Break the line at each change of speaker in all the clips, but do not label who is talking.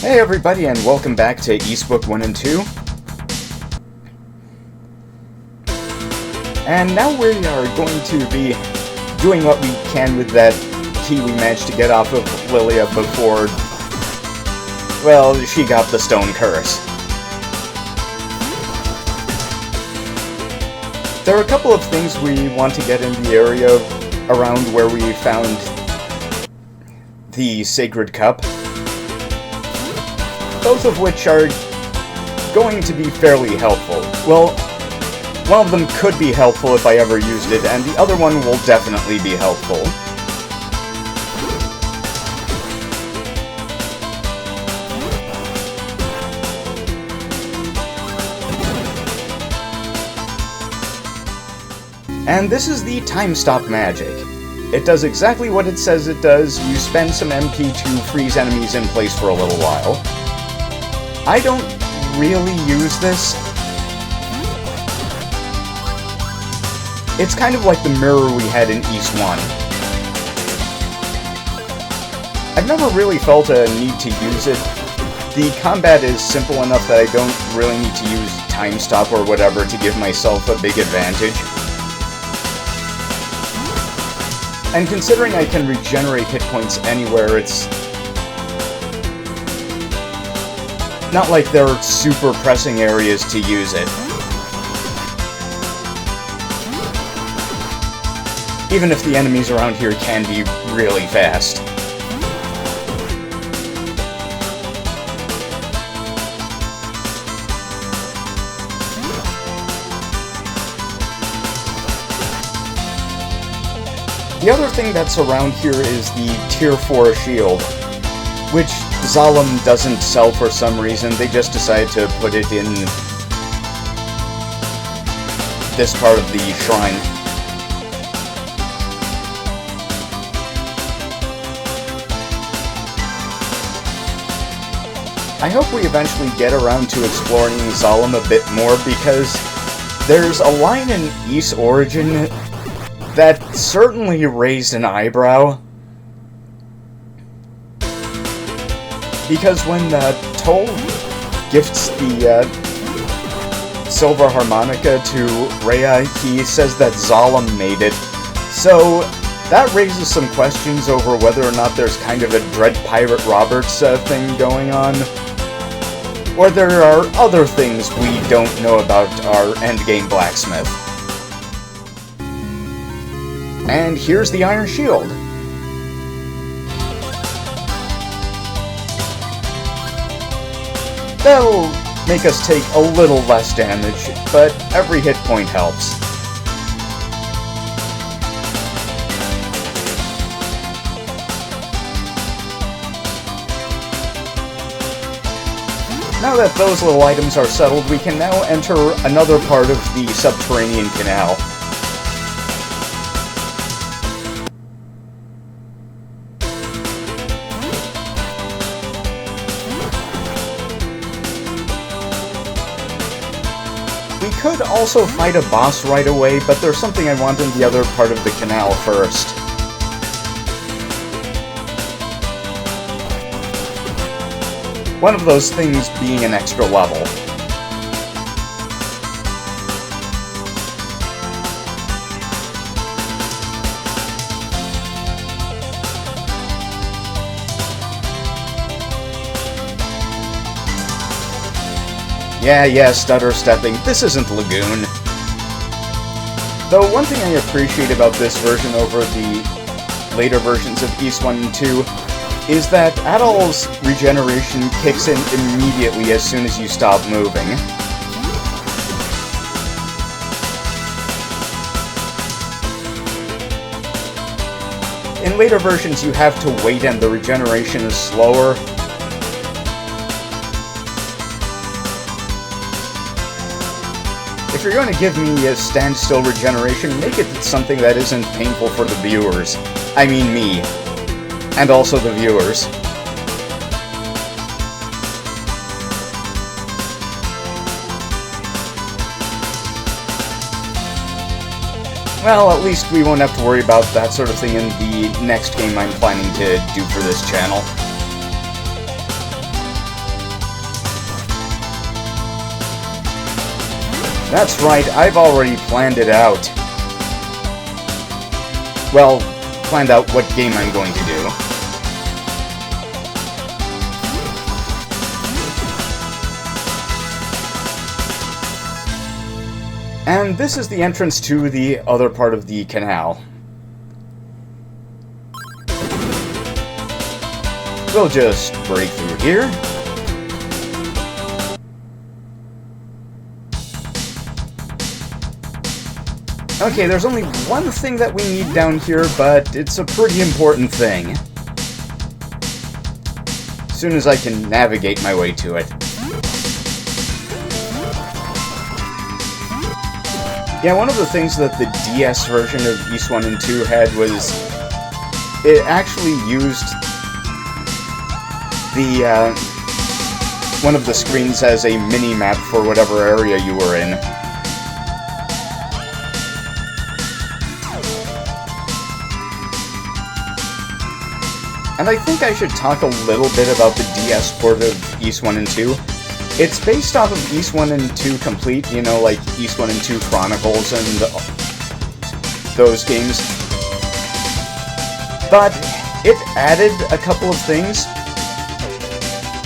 Hey everybody, and welcome back to Eastbook 1 and 2. And now we are going to be doing what we can with that key we managed to get off of Lilia before, well, she got the stone curse. There are a couple of things we want to get in the area around where we found the Sacred Cup, both of which are going to be fairly helpful. Well, one of them could be helpful if I ever used it, and the other one will definitely be helpful. And this is the Time Stop magic. It does exactly what it says it does. You spend some MP to freeze enemies in place for a little while. I don't really use this. It's kind of like the mirror we had in East 1. I've never really felt a need to use it. The combat is simple enough that I don't really need to use Time Stop or whatever to give myself a big advantage. And considering I can regenerate hit points anywhere, it's not like there are super pressing areas to use it. Even if the enemies around here can be really fast. The other thing that's around here is the Tier 4 shield, which Zalem doesn't sell for some reason. They just decided to put it in this part of the shrine. I hope we eventually get around to exploring Zalem a bit more, because there's a line in Ys Origin that certainly raised an eyebrow. Because when Toll gifts the silver harmonica to Rhea, he says that Zalem made it. So that raises some questions over whether or not there's kind of a Dread Pirate Roberts thing going on, or there are other things we don't know about our endgame blacksmith. And here's the Iron Shield. That'll make us take a little less damage, but every hit point helps. Now that those little items are settled, we can now enter another part of the subterranean canal. We could also fight a boss right away, but there's something I want in the other part of the canal first. One of those things being an extra level. Yeah, stutter stepping. This isn't Lagoon. Though one thing I appreciate about this version over the later versions of East 1 and 2 is that Adol's regeneration kicks in immediately as soon as you stop moving. In later versions you have to wait and the regeneration is slower. If you're going to give me a standstill regeneration, make it something that isn't painful for the viewers. I mean me. And also the viewers. Well, at least we won't have to worry about that sort of thing in the next game I'm planning to do for this channel. That's right, I've already planned it out. Well, planned out what game I'm going to do. And this is the entrance to the other part of the canal. We'll just break through here. Okay, there's only one thing that we need down here, but it's a pretty important thing. As soon as I can navigate my way to it. Yeah, one of the things that the DS version of Ys 1 and 2 had was it actually used the one of the screens as a mini-map for whatever area you were in. And I think I should talk a little bit about the DS port of Ys 1 and 2. It's based off of Ys 1 and 2 Complete, you know, like Ys 1 and 2 Chronicles and those games. But it added a couple of things.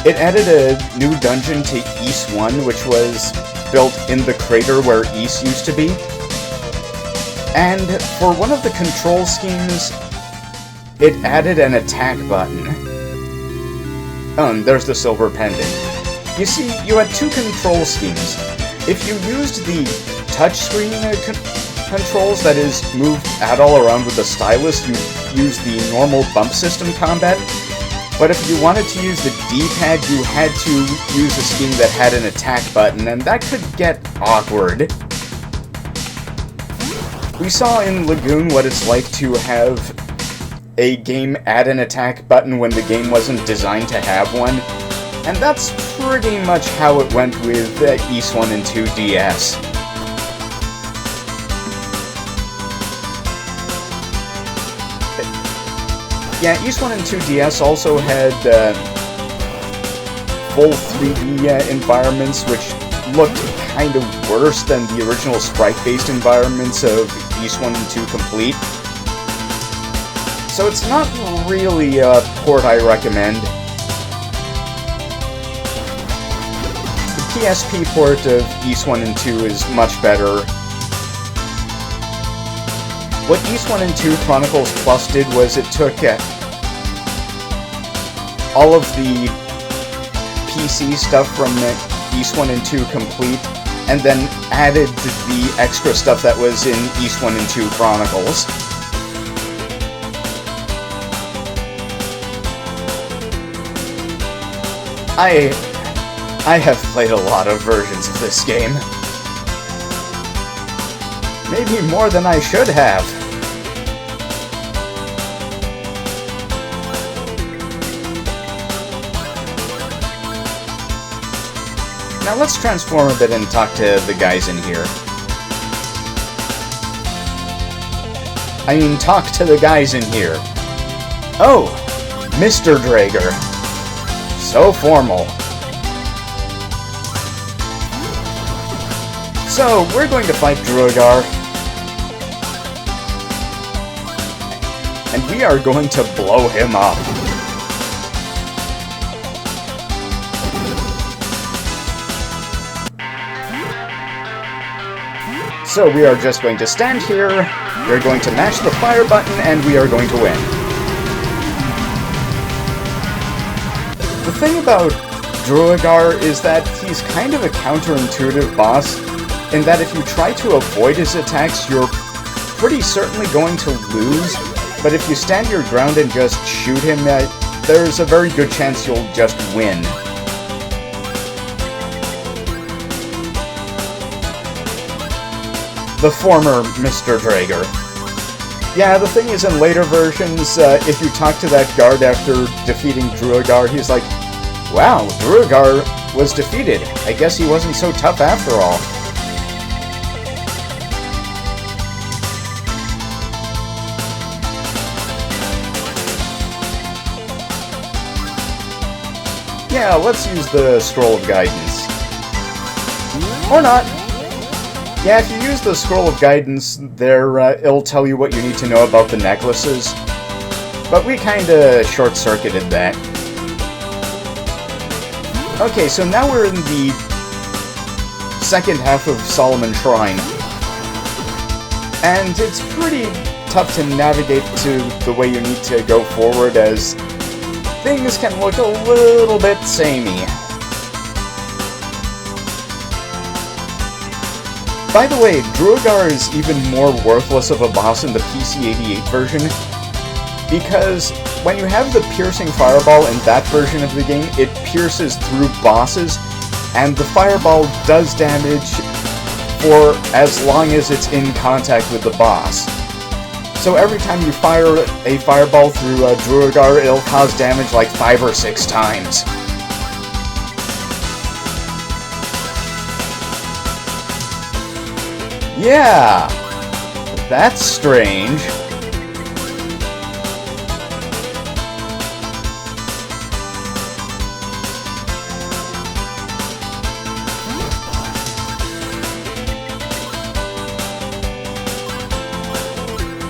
It added a new dungeon to Ys 1, which was built in the crater where Ys used to be. And for one of the control schemes, it added an attack button. Oh, and there's the silver pendant. You see, you had two control schemes. If you used the touchscreen controls, that is, moved at all around with the stylus, you used the normal bump system combat. But if you wanted to use the D-pad, you had to use a scheme that had an attack button, and that could get awkward. We saw in Lagoon what it's like to have a game add an attack button when the game wasn't designed to have one, and that's pretty much how it went with Ys 1 and 2 DS. Yeah, Ys 1 and 2 DS also had full 3D environments, which looked kind of worse than the original sprite-based environments of Ys 1 and 2 Complete. So it's not really a port I recommend. The PSP port of Ys 1 and 2 is much better. What Ys 1 and 2 Chronicles Plus did was it took all of the PC stuff from Ys 1 and 2 Complete and then added the extra stuff that was in Ys 1 and 2 Chronicles. I have played a lot of versions of this game. Maybe more than I should have. Now let's transform a bit and talk to the guys in here. I mean, talk to the guys in here. Oh, Mr. Drager. So formal. So, we're going to fight Druagar. And we are going to blow him up. So we are just going to stand here, we're going to mash the fire button, and we are going to win. The thing about Druagar is that he's kind of a counterintuitive boss, in that if you try to avoid his attacks, you're pretty certainly going to lose, but if you stand your ground and just shoot him, there's a very good chance you'll just win. The former Mr. Drager. Yeah, the thing is, in later versions, if you talk to that guard after defeating Druagar, he's like, wow, Druagar was defeated. I guess he wasn't so tough after all. Yeah, let's use the Scroll of Guidance. Or not. Yeah, if you use the Scroll of Guidance, it'll tell you what you need to know about the necklaces. But we kinda short-circuited that. Okay, so now we're in the second half of Solomon Shrine. And it's pretty tough to navigate to the way you need to go forward, as things can look a little bit samey. By the way, Druagar is even more worthless of a boss in the PC-88 version, because when you have the piercing fireball in that version of the game, it pierces through bosses, and the fireball does damage for as long as it's in contact with the boss. So every time you fire a fireball through Druagar, it'll cause damage like 5 or 6 times. Yeah, that's strange.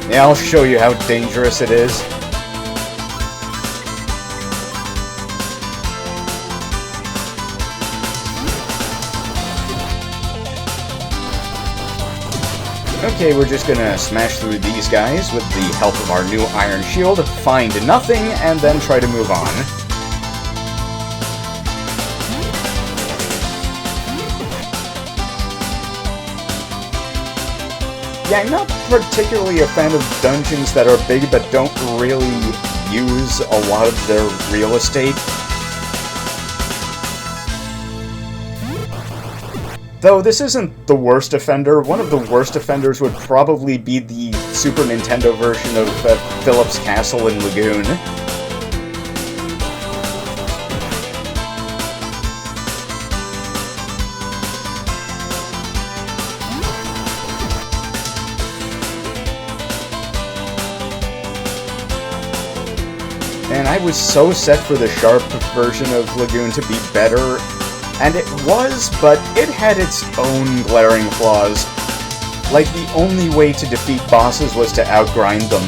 Yeah, I'll show you how dangerous it is. Okay, we're just gonna smash through these guys with the help of our new Iron Shield, find nothing, and then try to move on. Yeah, I'm not particularly a fan of dungeons that are big but don't really use a lot of their real estate. Though this isn't the worst offender. One of the worst offenders would probably be the Super Nintendo version of Philip's Castle in Lagoon. And I was so set for the Sharp version of Lagoon to be better, and it was, but it had its own glaring flaws. Like, the only way to defeat bosses was to outgrind them.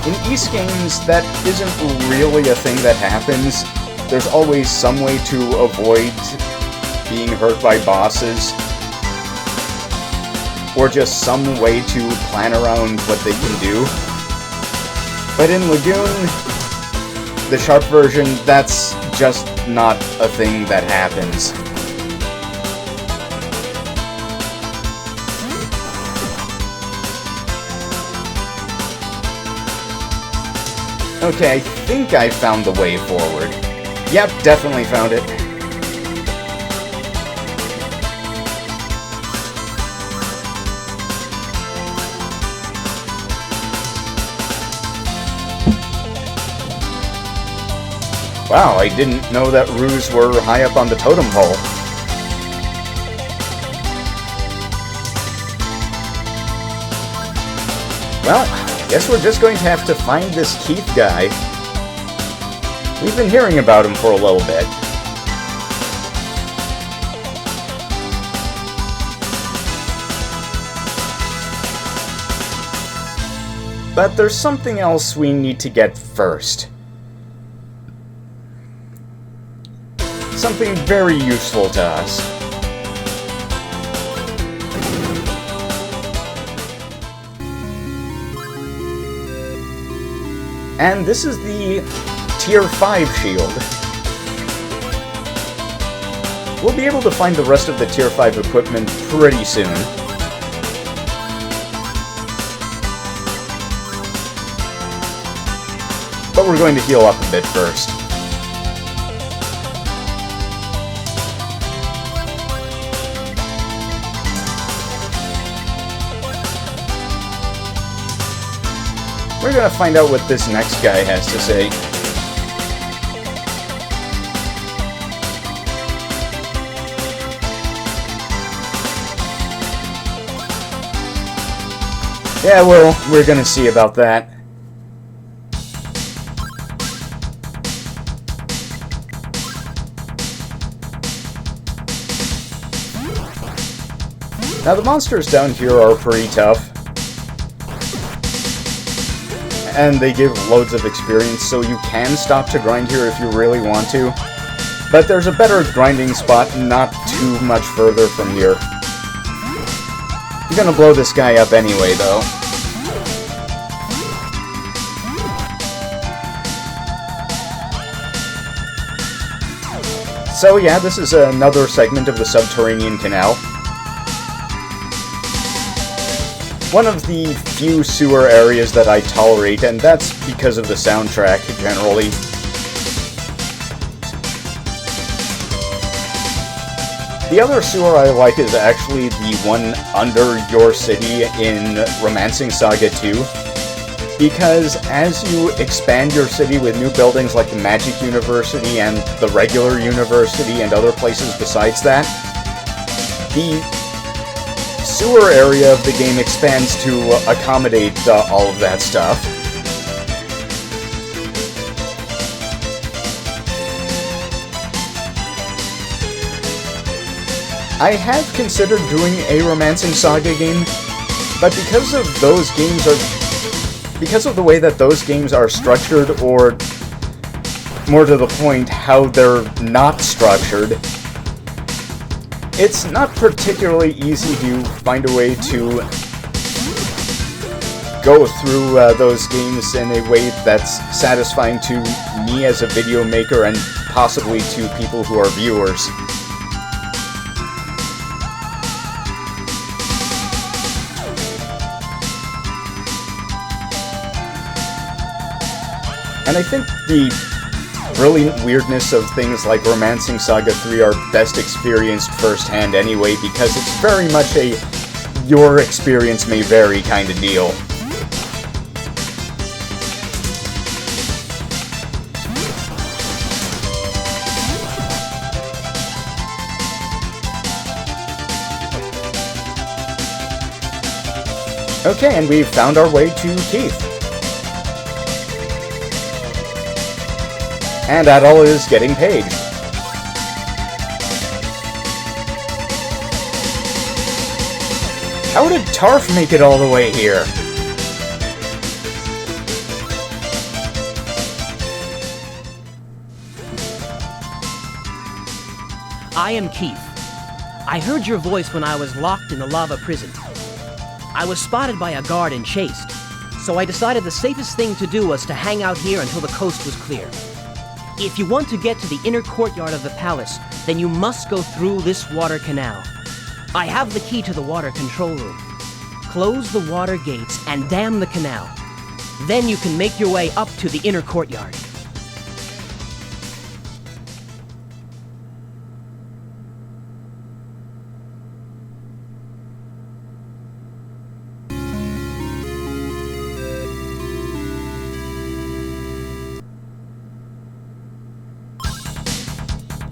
In Ys games, that isn't really a thing that happens. There's always some way to avoid being hurt by bosses, or just some way to plan around what they can do. But in Lagoon, the Sharp version, that's just not a thing that happens. Okay, I think I found the way forward. Yep, definitely found it. Wow, I didn't know that roos were high up on the totem pole. Well, I guess we're just going to have to find this Keith guy. We've been hearing about him for a little bit. But there's something else we need to get first. Something very useful to us. And this is the Tier 5 shield. We'll be able to find the rest of the Tier 5 equipment pretty soon. But we're going to heal up a bit first. We're gonna find out what this next guy has to say. Yeah, well, we're gonna see about that. Now the monsters down here are pretty tough. And they give loads of experience, so you can stop to grind here if you really want to. But there's a better grinding spot not too much further from here. I'm gonna blow this guy up anyway, though. So yeah, this is another segment of the subterranean canal. One of the few sewer areas that I tolerate, and that's because of the soundtrack, generally. The other sewer I like is actually the one under your city in Romancing Saga 2, because as you expand your city with new buildings like the Magic University and the regular university and other places besides that, the sewer area of the game expands to accommodate all of that stuff. I have considered doing a Romancing Saga game, but because of the way that those games are structured, or more to the point, how they're not structured, it's not particularly easy to find a way to go through those games in a way that's satisfying to me as a video maker and possibly to people who are viewers. And I think the brilliant weirdness of things like Romancing Saga 3 are best experienced firsthand anyway, because it's very much a your experience may vary kind of deal. Okay, and we've found our way to Keith. And Adol is getting paid. How did Tarf make it all the way here?
I am Keith. I heard your voice when I was locked in the lava prison. I was spotted by a guard and chased, so I decided the safest thing to do was to hang out here until the coast was clear. If you want to get to the inner courtyard of the palace, then you must go through this water canal. I have the key to the water control room. Close the water gates and dam the canal. Then you can make your way up to the inner courtyard.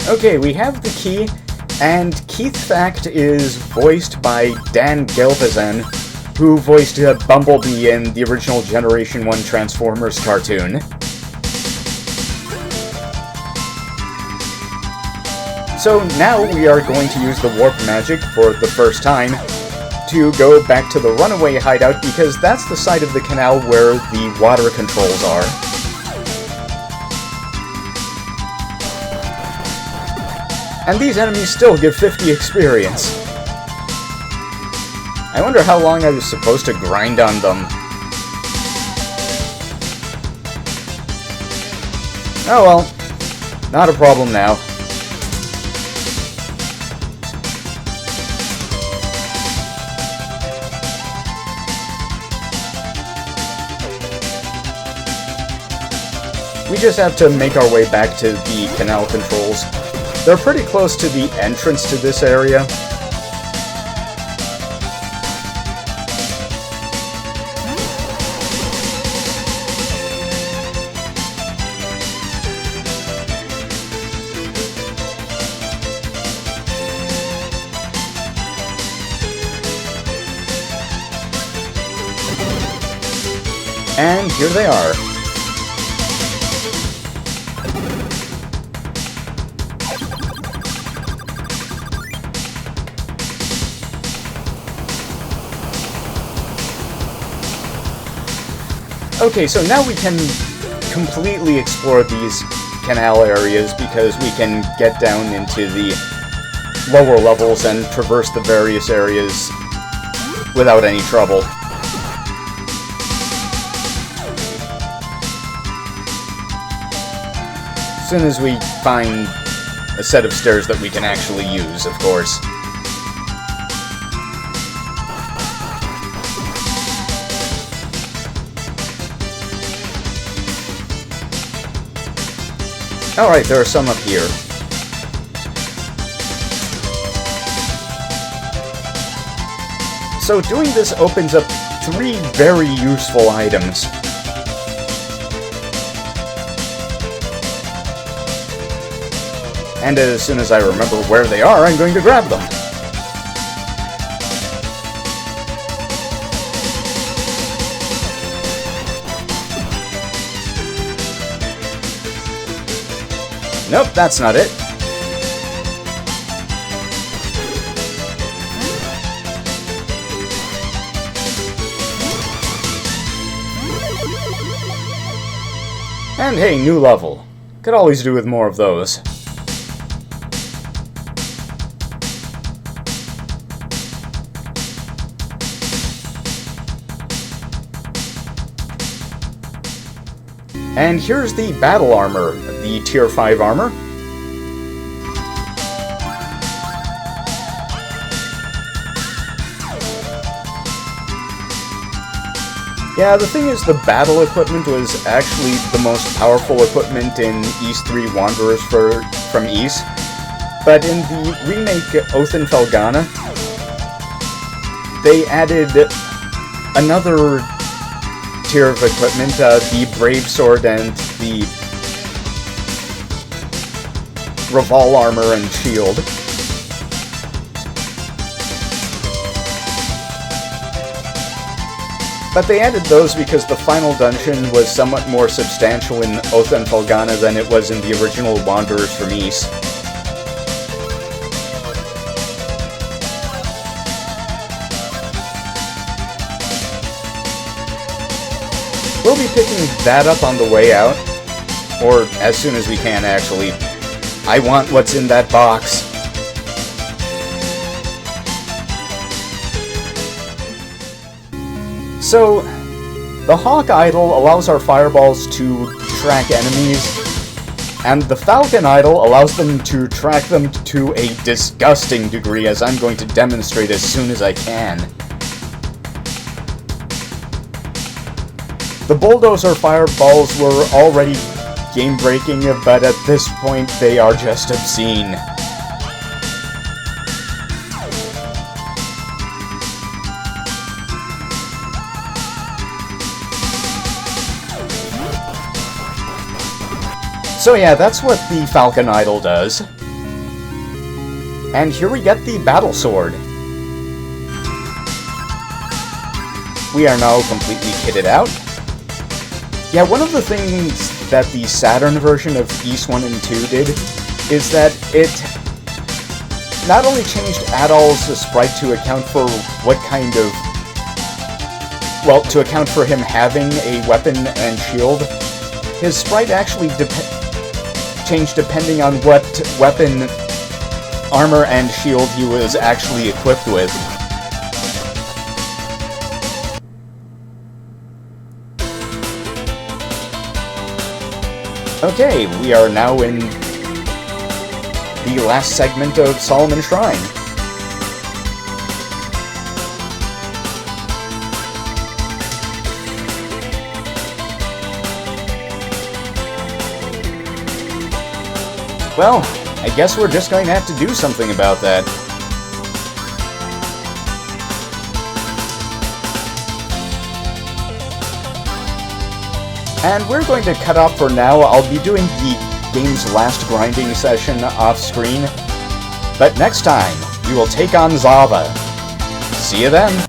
Okay, we have the key, and Keith Fact is voiced by Dan Gelbazan, who voiced Bumblebee in the original Generation 1 Transformers cartoon. So now we are going to use the warp magic for the first time to go back to the runaway hideout, because that's the side of the canal where the water controls are. And these enemies still give 50 experience. I wonder how long I was supposed to grind on them. Oh well, not a problem now. We just have to make our way back to the canal controls. They're pretty close to the entrance to this area. And here they are. Okay, so now we can completely explore these canal areas because we can get down into the lower levels and traverse the various areas without any trouble. As soon as we find a set of stairs that we can actually use, of course. Alright, there are some up here. So doing this opens up 3 very useful items. And as soon as I remember where they are, I'm going to grab them. Nope, that's not it. And hey, new level. Could always do with more of those. And here's the battle armor, the Tier 5 armor. Yeah, the thing is, the battle equipment was actually the most powerful equipment in Ys 3 Wanderers from Ys. But in the remake Oath in Felghana, they added another tier of equipment, the Brave Sword and the Reval Armor and Shield. But they added those because the final dungeon was somewhat more substantial in Oath in Felghana than it was in the original Wanderers from Ys. We'll be picking that up on the way out, or as soon as we can, actually. I want what's in that box. So, the Hawk Idol allows our fireballs to track enemies, and the Falcon Idol allows them to track them to a disgusting degree, as I'm going to demonstrate as soon as I can. The Bulldozer fireballs were already game-breaking, but at this point they are just obscene. So yeah, that's what the Falcon Idol does. And here we get the Battle Sword. We are now completely kitted out. Yeah, one of the things that the Saturn version of Ys 1 and 2 did is that it not only changed Adol's sprite to account for what kind of... well, to account for him having a weapon and shield, his sprite actually changed depending on what weapon, armor, and shield he was actually equipped with. Okay, we are now in the last segment of Solomon Shrine. Well, I guess we're just going to have to do something about that. And we're going to cut off for now. I'll be doing the game's last grinding session off-screen. But next time, we will take on Zava. See you then!